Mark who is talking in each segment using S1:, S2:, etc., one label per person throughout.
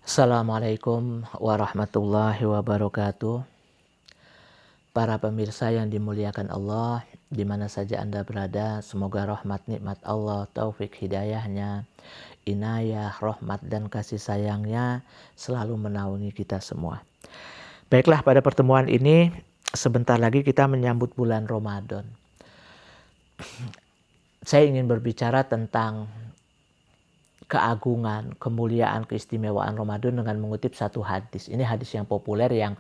S1: Assalamualaikum warahmatullahi wabarakatuh. Para pemirsa yang dimuliakan Allah, di mana saja Anda berada, semoga rahmat nikmat Allah, taufik hidayahnya, inayah, rahmat dan kasih sayangnya selalu menaungi kita semua. Baiklah, pada pertemuan ini sebentar lagi kita menyambut bulan Ramadan. Saya ingin berbicara tentang keagungan, kemuliaan, keistimewaan Ramadan dengan mengutip satu hadis. Ini hadis yang populer yang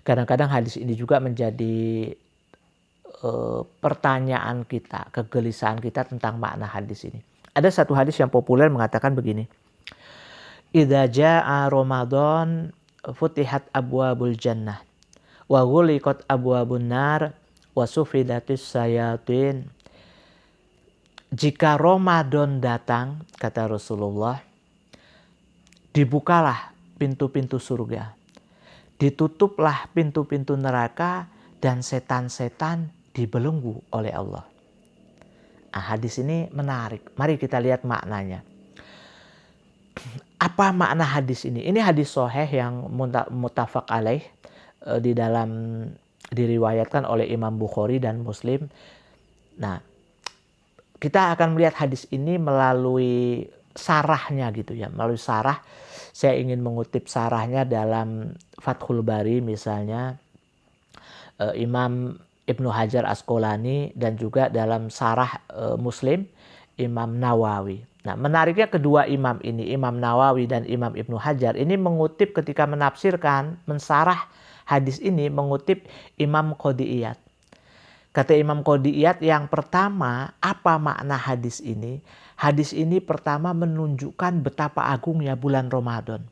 S1: kadang-kadang hadis ini juga menjadi pertanyaan kita, kegelisahan kita tentang makna hadis ini. Ada satu hadis yang populer mengatakan begini. Idza jaa Ramadan futihat abwabul jannah wa ghuliqat abwabun nar wa sufidatis sayatin. Jika Ramadan datang, kata Rasulullah, dibukalah pintu-pintu surga, ditutuplah pintu-pintu neraka, dan setan-setan dibelenggu oleh Allah. Hadis ini menarik. Mari kita lihat maknanya. Apa makna hadis ini? Ini hadis sahih yang muttafaq alaih, diriwayatkan oleh Imam Bukhari dan Muslim. Nah, kita akan melihat hadis ini melalui sarahnya gitu ya. Melalui sarah, saya ingin mengutip sarahnya dalam Fathul Bari misalnya. Imam Ibnu Hajar Asqalani dan juga dalam sarah Muslim Imam Nawawi. Nah, menariknya kedua imam ini, Imam Nawawi dan Imam Ibnu Hajar ini mengutip ketika menafsirkan, mensarah hadis ini mengutip Imam Qodiyat. Kata Imam Qodiyat yang pertama, apa makna hadis ini? Hadis ini pertama menunjukkan betapa agungnya bulan Ramadan.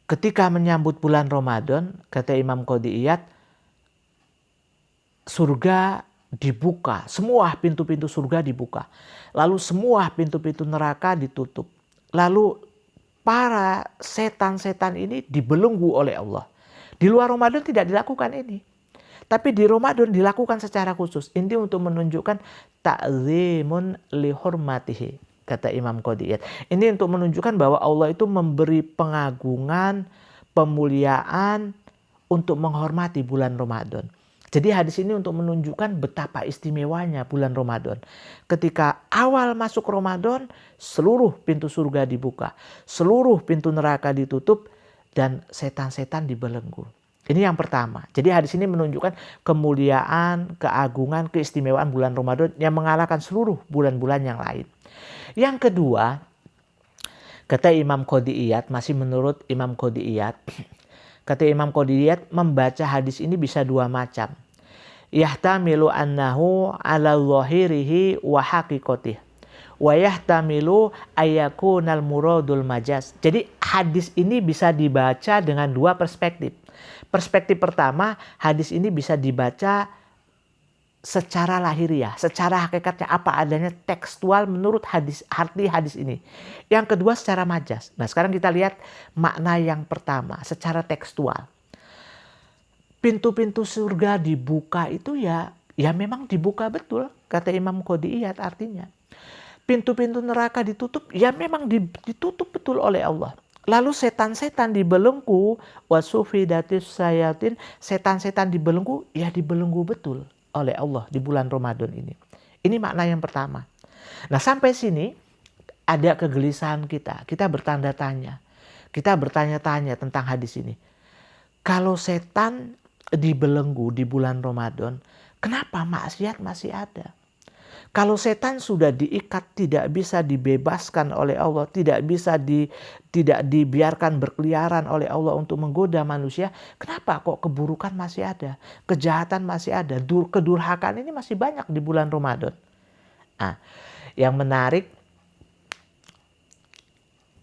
S1: Ketika menyambut bulan Ramadan, kata Imam Qodiyat, surga dibuka, semua pintu-pintu surga dibuka. Lalu semua pintu-pintu neraka ditutup. Lalu para setan-setan ini dibelenggu oleh Allah. Di luar Ramadan tidak dilakukan ini. Tapi di Ramadan dilakukan secara khusus. Ini untuk menunjukkan ta'zimun li hurmatihi, kata Imam Qodiyat. Ini untuk menunjukkan bahwa Allah itu memberi pengagungan, pemuliaan untuk menghormati bulan Ramadan. Jadi hadis ini untuk menunjukkan betapa istimewanya bulan Ramadan. Ketika awal masuk Ramadan, seluruh pintu surga dibuka, seluruh pintu neraka ditutup, dan setan-setan dibelenggu. Ini yang pertama. Jadi hadis ini menunjukkan kemuliaan, keagungan, keistimewaan bulan Ramadan yang mengalahkan seluruh bulan-bulan yang lain. Yang kedua, kata Imam Qodiyat, masih menurut Imam Qodiyat, kata Imam Qodiyat, membaca hadis ini bisa dua macam. Yahtamilu annahu ala zahirihi wa haqiqatih. Wa yahtamilu ayakunal muradul majaz. Jadi hadis ini bisa dibaca dengan dua perspektif. Perspektif pertama, hadis ini bisa dibaca secara lahiriah, secara hakikatnya apa adanya tekstual menurut arti hadis ini. Yang kedua secara majaz. Nah, sekarang kita lihat makna yang pertama secara tekstual. Pintu-pintu surga dibuka itu ya memang dibuka betul, kata Imam Qodiyat artinya. Pintu-pintu neraka ditutup, ya memang ditutup betul oleh Allah. Lalu setan-setan dibelenggu, wasufidatis sayatin, setan-setan dibelenggu, ya dibelenggu betul oleh Allah di bulan Ramadan ini. Ini makna yang pertama. Nah, sampai sini ada kegelisahan kita. Kita bertanda tanya. Kita bertanya-tanya tentang hadis ini. Kalau setan dibelenggu di bulan Ramadan, kenapa maksiat masih ada? Kalau setan sudah diikat, tidak bisa dibebaskan oleh Allah, tidak dibiarkan berkeliaran oleh Allah untuk menggoda manusia, kenapa kok keburukan masih ada, kejahatan masih ada, kedurhakaan ini masih banyak di bulan Ramadan? Nah, yang menarik,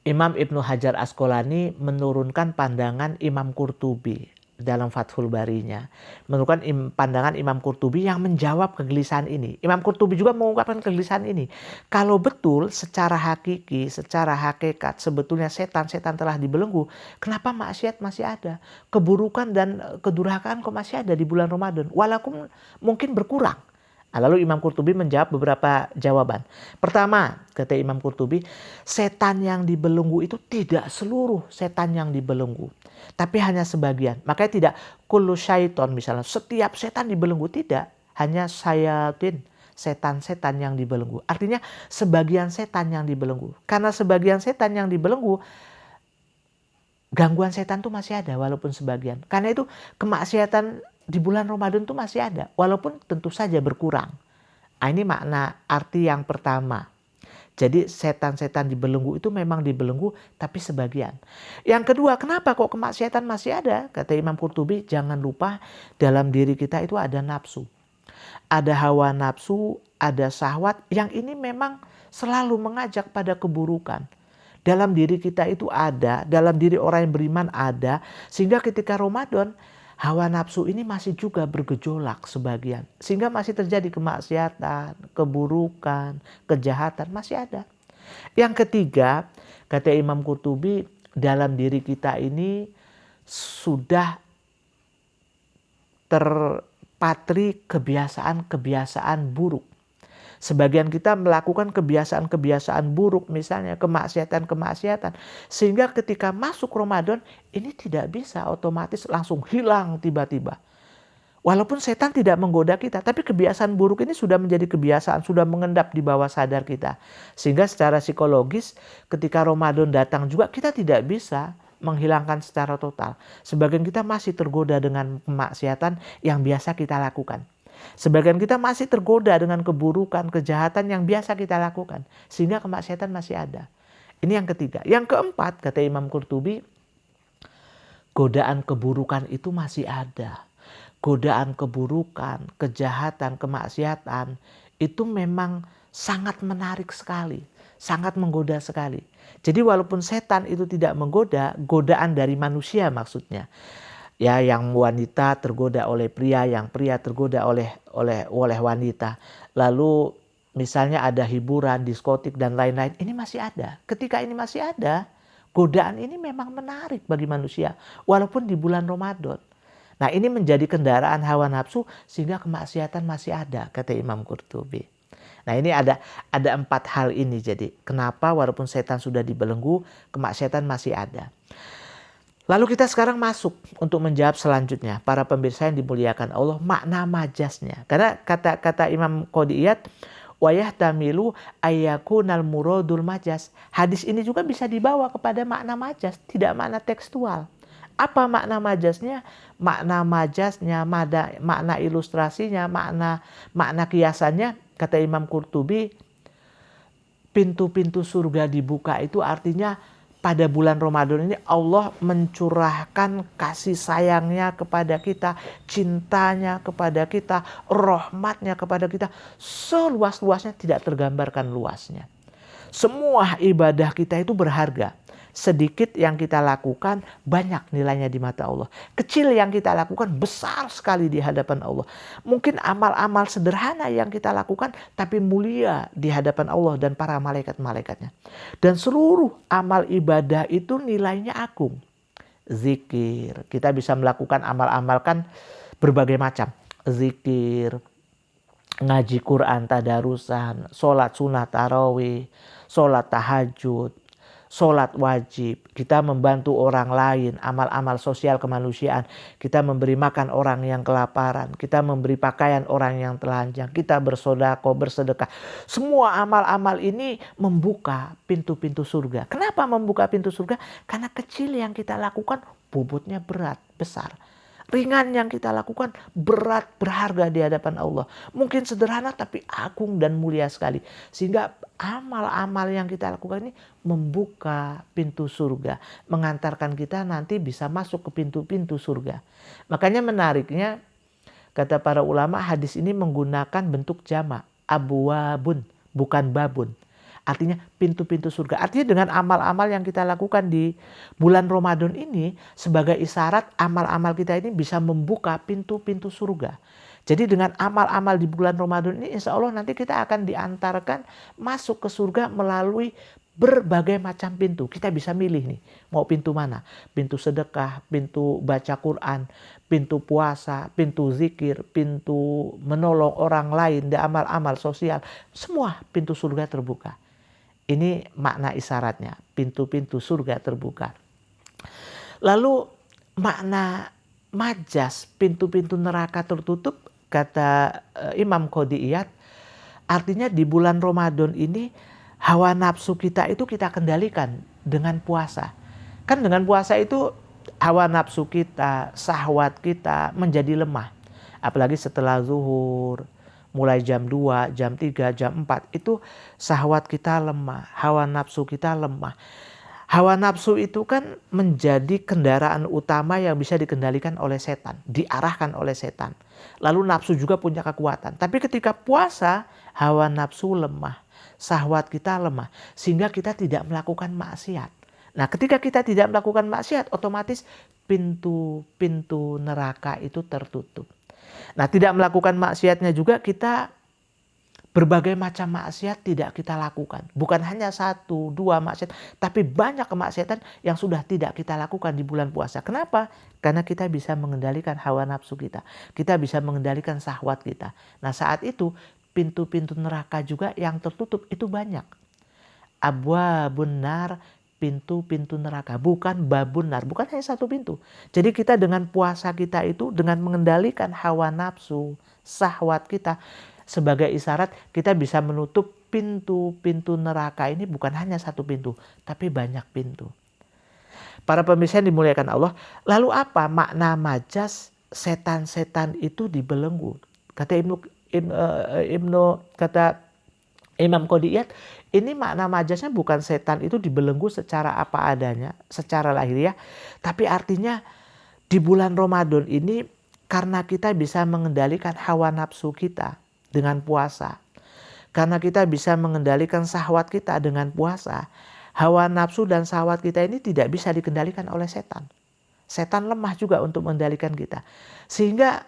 S1: Imam Ibnu Hajar Asqalani menurunkan pandangan Imam Qurtubi dalam Fathul Barinya, menurunkan pandangan Imam Qurtubi yang menjawab kegelisahan ini. Imam Qurtubi juga mengungkapkan kegelisahan ini. Kalau betul secara hakiki, secara hakikat sebetulnya setan-setan telah dibelenggu, kenapa maksiat masih ada? Keburukan dan kedurhakaan kok masih ada di bulan Ramadan? Walaupun mungkin berkurang. Lalu Imam Qurtubi menjawab beberapa jawaban. Pertama, kata Imam Qurtubi, setan yang dibelenggu itu tidak seluruh setan yang dibelenggu, tapi hanya sebagian. Makanya tidak kullu syaiton misalnya, setiap setan dibelenggu, tidak. Hanya syayatin, setan-setan yang dibelenggu. Artinya sebagian setan yang dibelenggu. Karena sebagian setan yang dibelenggu, gangguan setan tuh masih ada walaupun sebagian. Karena itu kemaksiatan di bulan Ramadan tuh masih ada walaupun tentu saja berkurang. Ini makna arti yang pertama. Jadi setan-setan dibelenggu itu memang dibelenggu tapi sebagian. Yang kedua, kenapa kok kemaksiatan masih ada? Kata Imam Qurtubi, jangan lupa dalam diri kita itu ada nafsu. Ada hawa nafsu, ada syahwat yang ini memang selalu mengajak pada keburukan. Dalam diri kita itu ada, dalam diri orang yang beriman ada. Sehingga ketika Ramadan, hawa nafsu ini masih juga bergejolak sebagian. Sehingga masih terjadi kemaksiatan, keburukan, kejahatan, masih ada. Yang ketiga, kata Imam Qurtubi, dalam diri kita ini sudah terpatri kebiasaan-kebiasaan buruk. Sebagian kita melakukan kebiasaan-kebiasaan buruk, misalnya kemaksiatan-kemaksiatan. Sehingga ketika masuk Ramadan, ini tidak bisa otomatis langsung hilang tiba-tiba. Walaupun setan tidak menggoda kita, tapi kebiasaan buruk ini sudah menjadi kebiasaan, sudah mengendap di bawah sadar kita. Sehingga secara psikologis ketika Ramadan datang juga kita tidak bisa menghilangkan secara total. Sebagian kita masih tergoda dengan kemaksiatan yang biasa kita lakukan. Sebagian kita masih tergoda dengan keburukan, kejahatan yang biasa kita lakukan. Sehingga kemaksiatan masih ada. Ini yang ketiga. Yang keempat, kata Imam Qurtubi, godaan keburukan itu masih ada. Godaan keburukan, kejahatan, kemaksiatan itu memang sangat menarik sekali. Sangat menggoda sekali. Jadi walaupun setan itu tidak menggoda, godaan dari manusia maksudnya. Ya, yang wanita tergoda oleh pria, yang pria tergoda oleh wanita. Lalu misalnya ada hiburan, diskotik dan lain-lain, ini masih ada. Ketika ini masih ada, godaan ini memang menarik bagi manusia walaupun di bulan Ramadan. Nah, ini menjadi kendaraan hawa nafsu sehingga kemaksiatan masih ada, kata Imam Qurtubi. Nah, ini ada 4 hal ini. Jadi kenapa walaupun setan sudah dibelenggu, kemaksiatan masih ada. Lalu kita sekarang masuk untuk menjawab selanjutnya. Para pemirsa yang dimuliakan Allah, makna majasnya. Karena kata Imam Qodiyat, wayahtamilu ayyakunal muradul majas. Hadis ini juga bisa dibawa kepada makna majas, tidak makna tekstual. Apa makna majasnya? Makna majasnya, makna ilustrasinya, makna kiasannya, kata Imam Qurtubi, pintu-pintu surga dibuka itu artinya pada bulan Ramadan ini Allah mencurahkan kasih sayangnya kepada kita, cintanya kepada kita, rahmatnya kepada kita. Seluas-luasnya, tidak tergambarkan luasnya. Semua ibadah kita itu berharga. Sedikit yang kita lakukan banyak nilainya di mata Allah. Kecil yang kita lakukan besar sekali di hadapan Allah. Mungkin amal-amal sederhana yang kita lakukan tapi mulia di hadapan Allah dan para malaikat-malaikatnya. Dan seluruh amal ibadah itu nilainya agung. Zikir, kita bisa melakukan amal-amal kan berbagai macam. Zikir, ngaji Quran, tadarusan, sholat sunat tarawih, sholat tahajud, sholat wajib, kita membantu orang lain, amal-amal sosial kemanusiaan, kita memberi makan orang yang kelaparan, kita memberi pakaian orang yang telanjang, kita bersedekah, bersedekah. Semua amal-amal ini membuka pintu-pintu surga. Kenapa membuka pintu surga? Karena kecil yang kita lakukan bobotnya berat, besar. Ringan yang kita lakukan berat, berharga di hadapan Allah. Mungkin sederhana tapi agung dan mulia sekali. Sehingga amal-amal yang kita lakukan ini membuka pintu surga. Mengantarkan kita nanti bisa masuk ke pintu-pintu surga. Makanya menariknya, kata para ulama, hadis ini menggunakan bentuk jamak. Abwabun, bukan babun. Artinya pintu-pintu surga. Artinya dengan amal-amal yang kita lakukan di bulan Ramadan ini sebagai isyarat amal-amal kita ini bisa membuka pintu-pintu surga. Jadi dengan amal-amal di bulan Ramadan ini insya Allah nanti kita akan diantarkan masuk ke surga melalui berbagai macam pintu. Kita bisa milih nih mau pintu mana. Pintu sedekah, pintu baca Quran, pintu puasa, pintu zikir, pintu menolong orang lain, di amal-amal sosial. Semua pintu surga terbuka. Ini makna isyaratnya, pintu-pintu surga terbuka. Lalu makna majas, pintu-pintu neraka tertutup, kata Imam Qodiyat, artinya di bulan Ramadan ini hawa nafsu kita itu kita kendalikan dengan puasa. Kan dengan puasa itu hawa nafsu kita, syahwat kita menjadi lemah. Apalagi setelah zuhur, mulai jam 2, jam 3, jam 4 itu syahwat kita lemah, hawa nafsu kita lemah. Hawa nafsu itu kan menjadi kendaraan utama yang bisa dikendalikan oleh setan, diarahkan oleh setan. Lalu nafsu juga punya kekuatan. Tapi ketika puasa, hawa nafsu lemah, syahwat kita lemah, sehingga kita tidak melakukan maksiat. Nah, ketika kita tidak melakukan maksiat, otomatis pintu-pintu neraka itu tertutup. Nah, tidak melakukan maksiatnya juga kita berbagai macam maksiat tidak kita lakukan. Bukan hanya 1, 2 maksiat, tapi banyak kemaksiatan yang sudah tidak kita lakukan di bulan puasa. Kenapa? Karena kita bisa mengendalikan hawa nafsu kita. Kita bisa mengendalikan syahwat kita. Nah, saat itu pintu-pintu neraka juga yang tertutup itu banyak. Abwabun nar, pintu-pintu neraka, bukan babun nar, bukan hanya 1 pintu. Jadi kita dengan puasa kita itu, dengan mengendalikan hawa nafsu, syahwat kita, sebagai isyarat kita bisa menutup pintu-pintu neraka ini bukan hanya 1 pintu, tapi banyak pintu. Para pemirsa yang dimuliakan Allah, lalu apa makna majas setan-setan itu dibelenggu? Kata kata Imam Qodiyat, ini makna majasnya bukan setan itu dibelenggu secara apa adanya, secara lahiriah, tapi artinya di bulan Ramadan ini karena kita bisa mengendalikan hawa nafsu kita dengan puasa. Karena kita bisa mengendalikan syahwat kita dengan puasa. Hawa nafsu dan syahwat kita ini tidak bisa dikendalikan oleh setan. Setan lemah juga untuk mengendalikan kita. Sehingga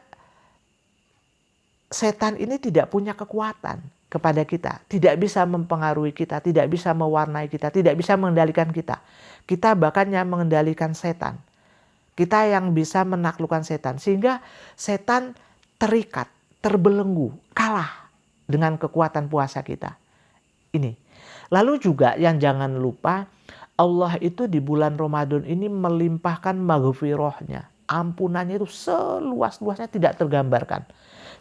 S1: setan ini tidak punya kekuatan kepada kita. Tidak bisa mempengaruhi kita, tidak bisa mewarnai kita, tidak bisa mengendalikan kita. Kita bahkan yang mengendalikan setan. Kita yang bisa menaklukkan setan. Sehingga setan terikat, terbelenggu, kalah dengan kekuatan puasa kita. Ini. Lalu juga yang jangan lupa, Allah itu di bulan Ramadan ini melimpahkan maghfirahnya. Ampunannya itu seluas-luasnya tidak tergambarkan.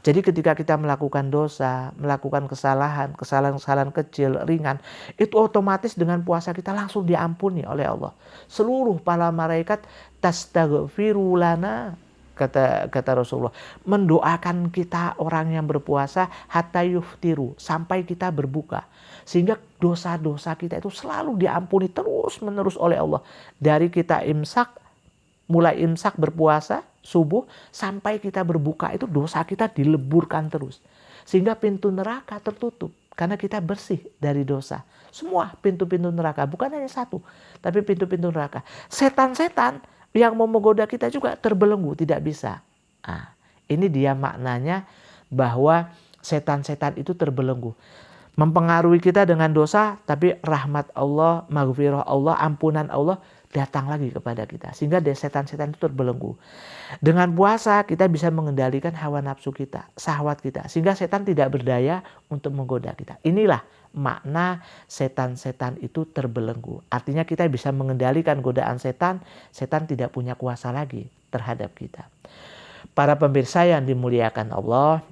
S1: Jadi ketika kita melakukan dosa, melakukan kesalahan kecil, ringan, itu otomatis dengan puasa kita langsung diampuni oleh Allah. Seluruh para malaikat tastaghfiru lana, kata Rasulullah, mendoakan kita orang yang berpuasa hatta yuftiru, sampai kita berbuka. Sehingga dosa-dosa kita itu selalu diampuni terus menerus oleh Allah. Dari kita mulai imsak berpuasa subuh sampai kita berbuka, itu dosa kita dileburkan terus. Sehingga pintu neraka tertutup karena kita bersih dari dosa. Semua pintu-pintu neraka, bukan hanya 1, tapi pintu-pintu neraka. Setan-setan yang mau menggoda kita juga terbelenggu, tidak bisa. Nah, ini dia maknanya bahwa setan-setan itu terbelenggu. Mempengaruhi kita dengan dosa, tapi rahmat Allah, maghfirah Allah, ampunan Allah datang lagi kepada kita. Sehingga setan-setan itu terbelenggu. Dengan puasa kita bisa mengendalikan hawa nafsu kita, syahwat kita. Sehingga setan tidak berdaya untuk menggoda kita. Inilah makna setan-setan itu terbelenggu. Artinya kita bisa mengendalikan godaan setan, setan tidak punya kuasa lagi terhadap kita. Para pemirsa yang dimuliakan Allah,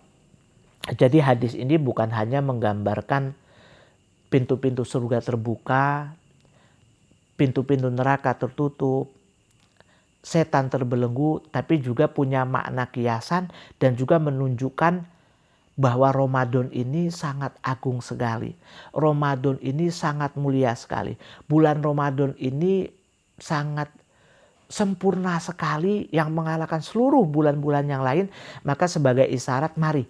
S1: jadi hadis ini bukan hanya menggambarkan pintu-pintu surga terbuka, pintu-pintu neraka tertutup, setan terbelenggu, tapi juga punya makna kiasan dan juga menunjukkan bahwa Ramadan ini sangat agung sekali. Ramadan ini sangat mulia sekali. Bulan Ramadan ini sangat sempurna sekali yang mengalahkan seluruh bulan-bulan yang lain. Maka sebagai isyarat, mari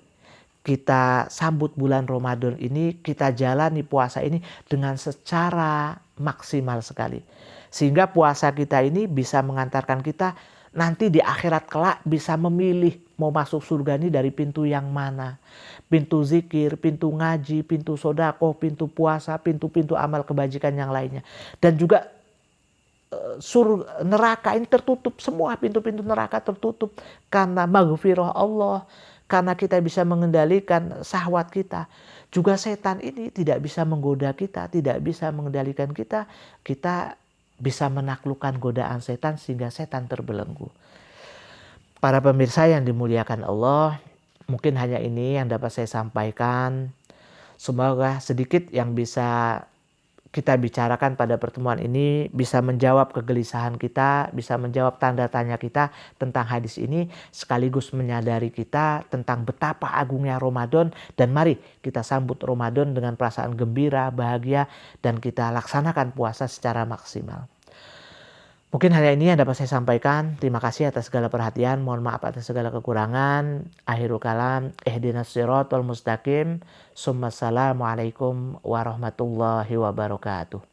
S1: kita sambut bulan Ramadan ini, kita jalani puasa ini dengan secara maksimal sekali. Sehingga puasa kita ini bisa mengantarkan kita nanti di akhirat kelak bisa memilih mau masuk surga ini dari pintu yang mana. Pintu zikir, pintu ngaji, pintu sodako, pintu puasa, pintu-pintu amal kebajikan yang lainnya. Dan juga neraka ini tertutup, semua pintu-pintu neraka tertutup karena maghfirah Allah, karena kita bisa mengendalikan syahwat kita. Juga setan ini tidak bisa menggoda kita, tidak bisa mengendalikan kita. Kita bisa menaklukkan godaan setan sehingga setan terbelenggu. Para pemirsa yang dimuliakan Allah, mungkin hanya ini yang dapat saya sampaikan. Semoga sedikit yang bisa kita bicarakan pada pertemuan ini bisa menjawab kegelisahan kita, bisa menjawab tanda tanya kita tentang hadis ini, sekaligus menyadari kita tentang betapa agungnya Ramadan, dan mari kita sambut Ramadan dengan perasaan gembira, bahagia, dan kita laksanakan puasa secara maksimal. Mungkin hanya ini yang dapat saya sampaikan. Terima kasih atas segala perhatian. Mohon maaf atas segala kekurangan. Akhirul kalam. Ihdinas siratal mustaqim. Assalamualaikum warahmatullahi wabarakatuh.